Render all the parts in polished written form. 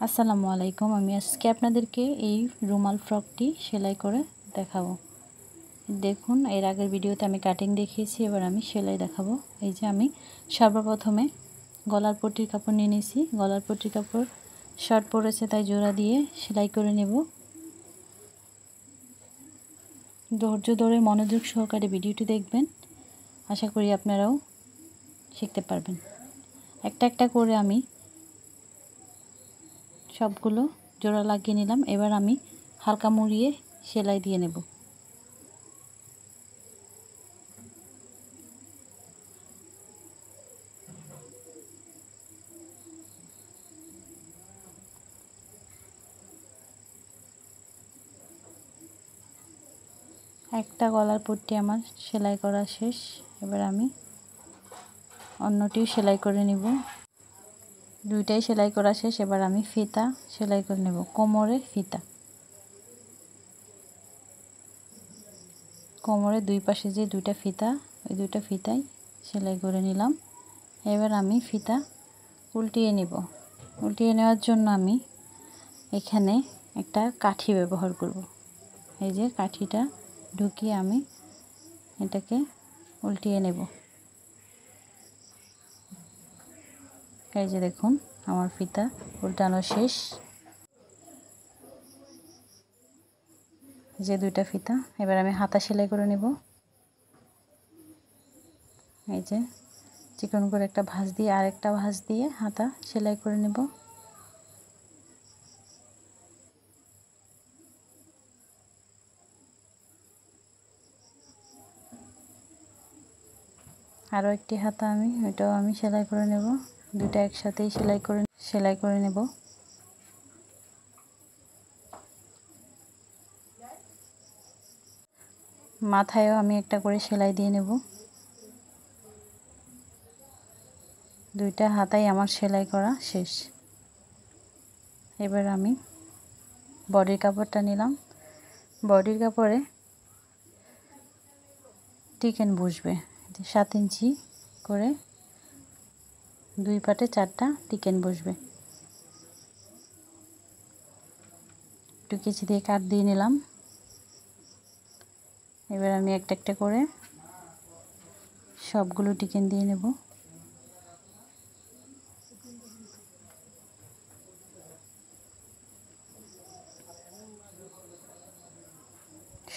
আসসালামু আলাইকুম। আমি আজকে আপনাদেরকে এই রুমাল ফ্রকটি সেলাই করে দেখাবো। দেখুন, এর আগের ভিডিওতে আমি কাটিং দেখিয়েছি, এবার আমি সেলাই দেখাবো। এই যে আমি সর্বপ্রথমে গলার পট্টির কাপড় নিয়ে নিয়েছি। গলার পট্টির কাপড় শর্ট পড়েছে, তাই জোড়া দিয়ে সেলাই করে নেব। ধৈর্য ধরে মনোযোগ সহকারে ভিডিওটি দেখবেন, আশা করি আপনারাও শিখতে পারবেন। একটা একটা করে আমি সবগুলো জোড়া লাগিয়ে নিলাম। এবার আমি হালকা মুড়িয়ে সেলাই দিয়ে নেব। একটা গলার পট্টি আমার সেলাই করা শেষ। এবার আমি অন্যটিও সেলাই করে নেব। দুইটাই সেলাই করা শেষ। এবার আমি ফিতা সেলাই করে নেব, কোমরে ফিতা। কোমরে দুই পাশে যে দুইটা ফিতা, ওই দুইটা ফিতাই সেলাই করে নিলাম। এবার আমি ফিতা উল্টিয়ে নেব। উল্টিয়ে নেওয়ার জন্য আমি এখানে একটা কাঠি ব্যবহার করব। এই যে কাঠিটা ঢুকিয়ে আমি এটাকে উল্টিয়ে নেব। এই যে দেখুন, আমার ফিতা উল্টানো শেষ। যে দুইটা ফিতা, এবার আমি হাতা সেলাই করে নেব। এই যে চিকন করে একটা ভাঁজ দিয়ে আরেকটা ভাঁজ দিয়ে হাতা সেলাই করে নেব। আরও একটি হাতা ওইটাও আমি সেলাই করে নেব। দুইটা একসাথেই সেলাই করে নেব। মাথায়ও আমি একটা করে সেলাই দিয়ে নেব। দুইটা হাতাই আমার সেলাই করা শেষ। এবার আমি বডির কাপড়টা নিলাম। বডির কাপড়ে টিকেন বসবে 7 ইঞ্চি করে, দুই পাটে 4টা টিকেন বসবে। একটু কেচি দিয়ে কাট দিয়ে নিলাম। এবার আমি একটা একটা করে সবগুলো টিকেন দিয়ে নেব।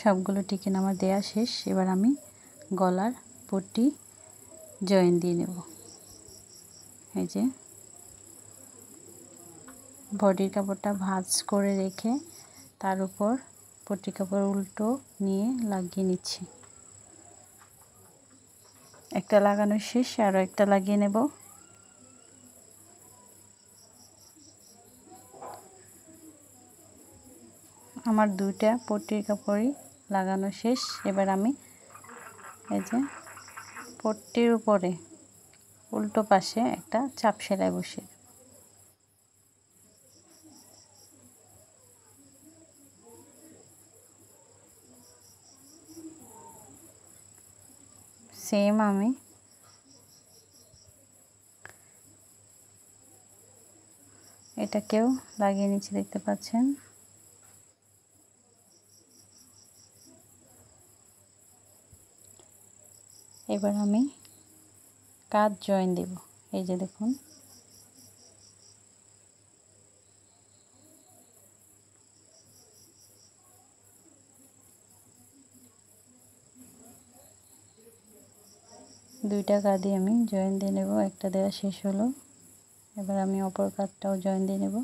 সবগুলো টিকেন আমার দেয়া শেষ। এবার আমি গলার পট্টি জয়েন দিয়ে নেব। এই যে বডির কাপড়টা ভাঁজ করে রেখে তার উপর পট্টি কাপড় উল্টো নিয়ে লাগিয়ে নিচ্ছি। একটা লাগানো শেষ, আরও একটা লাগিয়ে নেব। আমার দুইটা পট্টির কাপড়ই লাগানো শেষ। এবার আমি এই যে পট্টির উপরে উল্টো পাশে একটা চাপ সেলাই বসিয়ে সেম আমি এটাকেও লাগিয়ে নিচ্ছি, দেখতে পাচ্ছেন। এবার আমি কাঁধ জয়েন দেব। এই যে দেখুন, দুইটা কাঁধই আমি জয়েন দিয়ে নেব। একটা দেওয়া শেষ হলো, এবার আমি অপর কাঁধটাও জয়েন দিয়ে নেব।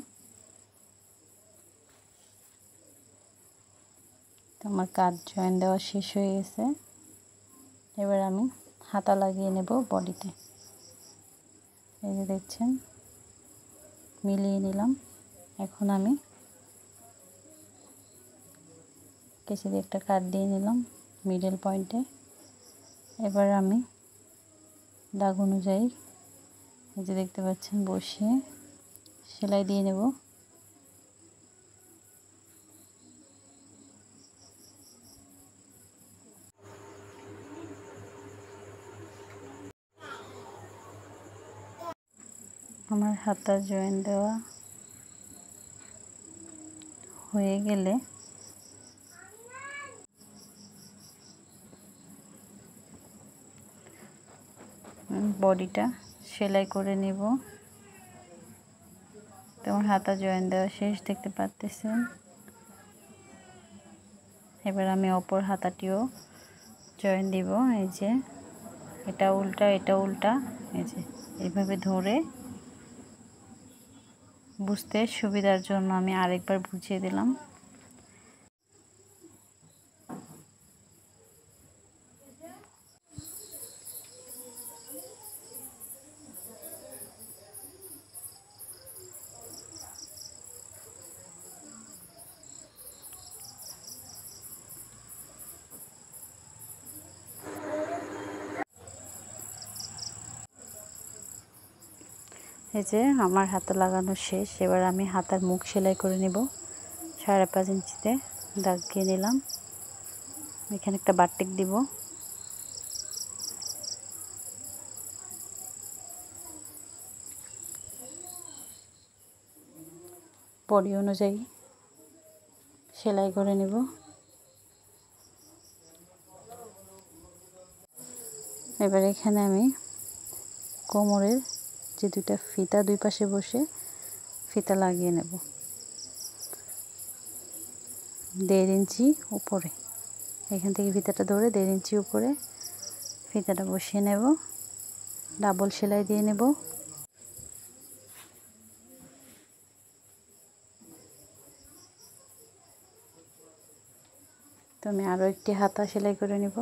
তো আমার কাঁধ জয়েন দেওয়া শেষ হয়ে গেছে। এবার আমি হাতা লাগিয়ে নেব বডিতে। এই যে দেখছেন, মিলিয়ে নিলাম। এখন আমি কেচি দিয়ে একটা কাট দিয়ে নিলাম মিডল পয়েন্টে। এবার আমি দাগ অনুযায়ী এই যে দেখতে পাচ্ছেন বসিয়ে সেলাই দিয়ে নেব। আমার হাতা জয়েন দেওয়া হয়ে গেলে বডিটা সেলাই করে নেব। তোমার হাতা জয়েন দেওয়া শেষ, দেখতে পাচ্ছেন। এবার আমি অপর হাতাটিও জয়েন দিব। এই যে এটা উল্টা এটা উল্টা, এই যে এইভাবে ধরে বুঝতে সুবিধার জন্য আমি আরেকবার বুঝিয়ে দিলাম। এই যে আমার হাতা লাগানো শেষ। এবার আমি হাতার মুখ সেলাই করে নেব। 5.5 ইঞ্চিতে দাগ দিয়ে নিলাম। এখানে একটা বাটিক দিব। বডি অনুযায়ী সেলাই করে নেব। এবার এখানে আমি কোমরের যে দুইটা ফিতা দুই পাশে বসে ফিতা লাগিয়ে নেব 1.5 ইঞ্চি উপরে। এখান থেকে ফিতাটা ধরে 1.5 ইঞ্চি উপরে ফিতাটা বসিয়ে নেব। ডাবল সেলাই দিয়ে নেব। তো আমি আরও একটি হাতা সেলাই করে নেব।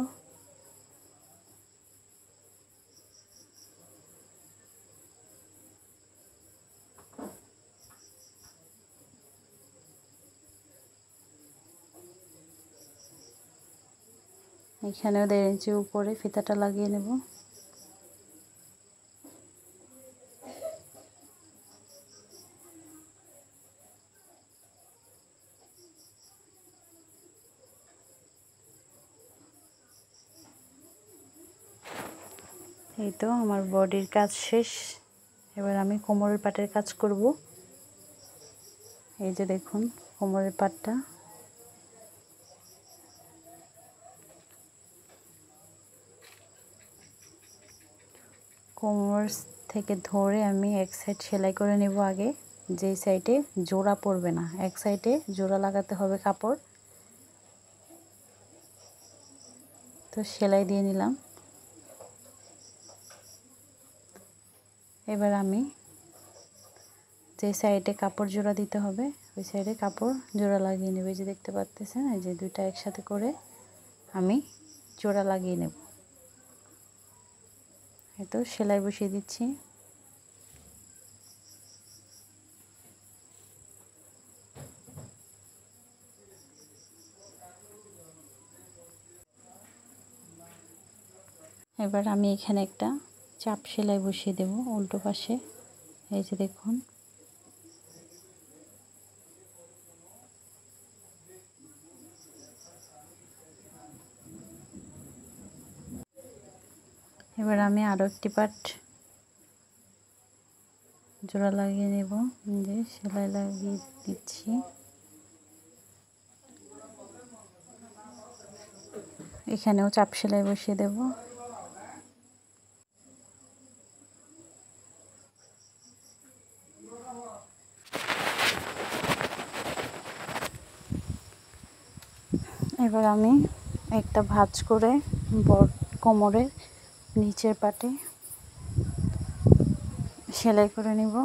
এখানেও 1.5 ইঞ্চি উপরে ফিতাটা লাগিয়ে নেব। এই তো আমার বডির কাজ শেষ। এবার আমি কোমরের পাটের কাজ করব। এই যে দেখুন কোমরের পাটটা। কোমর থেকে ধরে আমি এক সাইড সেলাই করে নেব আগে, যেই সাইডে জোড়া পড়বে না। এক সাইডে জোড়া লাগাতে হবে কাপড়। তো সেলাই দিয়ে নিলাম। এবার আমি যে সাইডে কাপড় জোড়া দিতে হবে ওই সাইডে কাপড় জোড়া লাগিয়ে নেব। এই যে দেখতে পাচ্ছেন, এই যে দুইটা একসাথে করে আমি জোড়া লাগিয়ে নেব। এই তো সেলাই বসিয়ে দিচ্ছি। এবার আমি এখানে একটা চাপ সেলাই বসিয়ে দেব উল্টো পাশে। এই যে দেখুন, এবার আমি আরও একটি পাট জোড়া লাগিয়ে নেব। যে সেলাই লাগিয়ে দিচ্ছি। এখানেও চাপ সেলাই বসিয়ে দেব। এবার আমি একটা ভাঁজ করে কোমরের নিচের পাটে সেলাই করে নিব।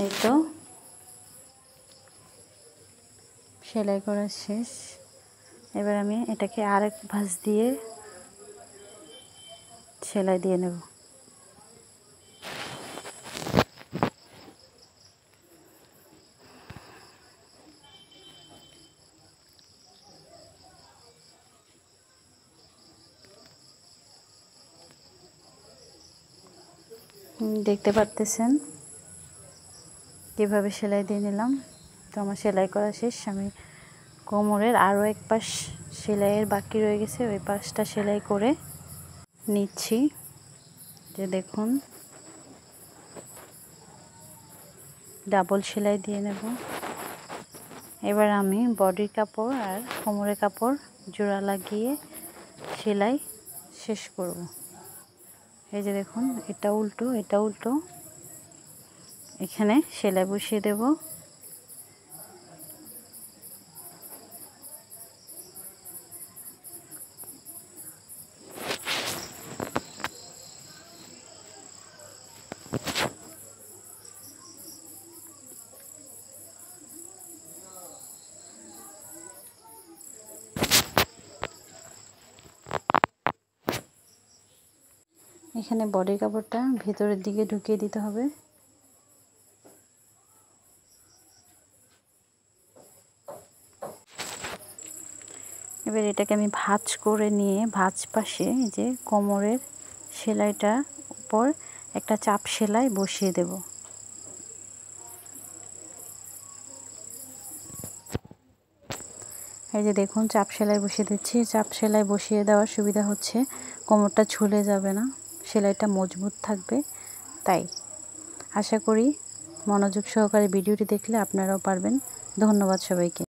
এই তো সেলাই করা শেষ। এবার আমি এটাকে আরেক ভাঁজ দিয়ে সেলাই দিয়ে নেব। দেখতে পারতেছেন কিভাবে সেলাই দিয়ে নিলাম। তো আমার সেলাই করা শেষ। আমি কোমরের আরও এক পাশ সেলাইয়ের বাকি রয়ে গেছে, ওই পাশটা সেলাই করে নিচ্ছি, যে দেখুন ডাবল সেলাই দিয়ে নেব। এবার আমি বডির কাপড় আর কোমরের কাপড় জোড়া লাগিয়ে সেলাই শেষ করব। এই যে দেখুন এটা উল্টো এটা উল্টো, এখানে সেলাই বসিয়ে দেব। এখানে বডির কাপড়টা ভেতরের দিকে ঢুকিয়ে দিতে হবে। এবার এটাকে আমি ভাঁজ করে নিয়ে ভাঁজ পাশে যে কোমরের সেলাইটার উপর একটা চাপ সেলাই বসিয়ে দেব। এই যে দেখুন চাপ সেলাই বসিয়ে দিচ্ছি। চাপ সেলাই বসিয়ে দেওয়ার সুবিধা হচ্ছে কোমরটা ঝুলে যাবে না, সেলাইটা মজবুত থাকবে। তাই আশা করি মনোযোগ সহকারে ভিডিওটি দেখলে আপনারাও পারবেন। ধন্যবাদ সবাইকে।